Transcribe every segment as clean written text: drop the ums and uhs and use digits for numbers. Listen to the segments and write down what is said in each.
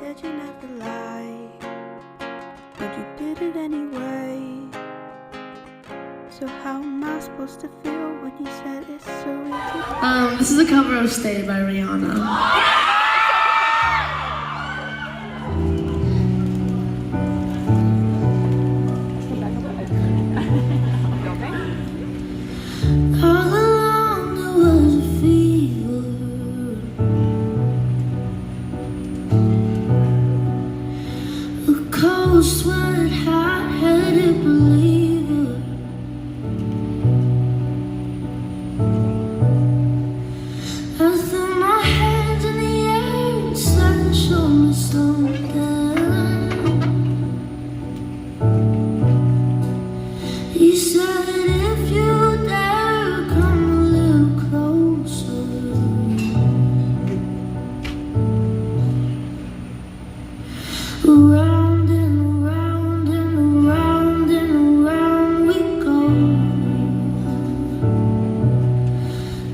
said you never lie, but you did it anyway. So how am I supposed to feel when you said it's so easy? This is a cover of Stay by Rihanna. Cold sweat, hot-headed believer. I threw my hands in the air and said, show me something. He said, if you dare, come a little closer. Around and around and around and around we go.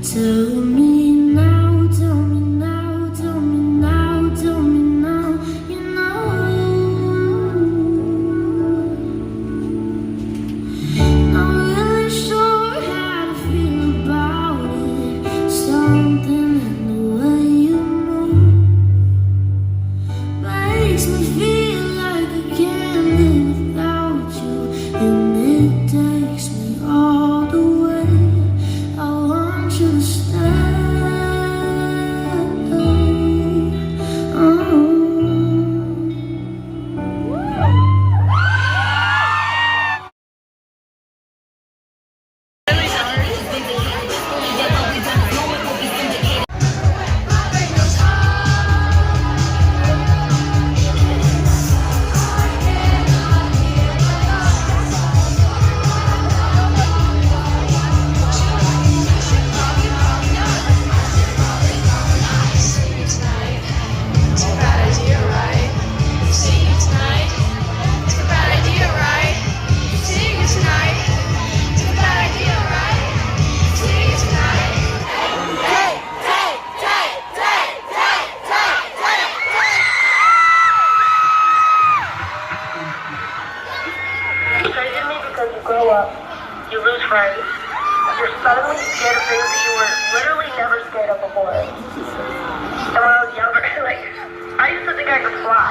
Tell me now, tell me now, tell me now, tell me now, you know. Not really sure how to feel about it. Something in the way you move makes me feel like I can't live without you, and it takes me all the way. I want you to stay. Because you grow up, you lose friends, you're suddenly scared of things that you were literally never scared of before. And when I was younger, I used to think I could fly.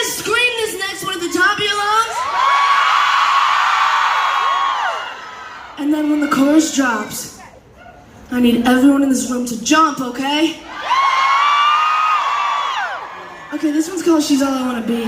scream this next one at the top of your lungs. And then when the chorus drops, I need everyone in this room to jump, okay? Okay, this one's called She's All I Wanna Be.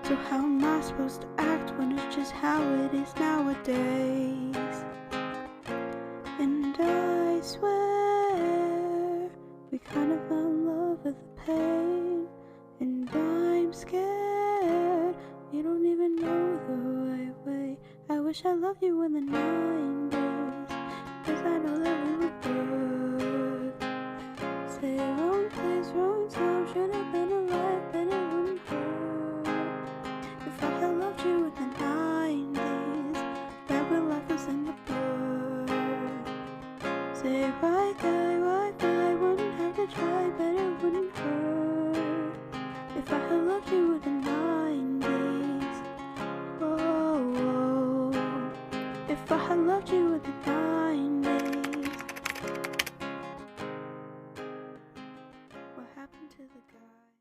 So how am I supposed to act when it's just how it is nowadays? And I swear we kind of fell in love with the pain. And I'm scared you don't even know the right way. I wish I loved you in the 90s, 'cause I know that we were good. Say wrong place, wrong time, should have been alive, but it wouldn't hurt. If I had loved you in the 90s, back when life was in the blood. Say white guy, wouldn't have to try, but it wouldn't hurt. If I had loved you in the 90s, oh, if I had loved you in the 90s. What happened to the guy?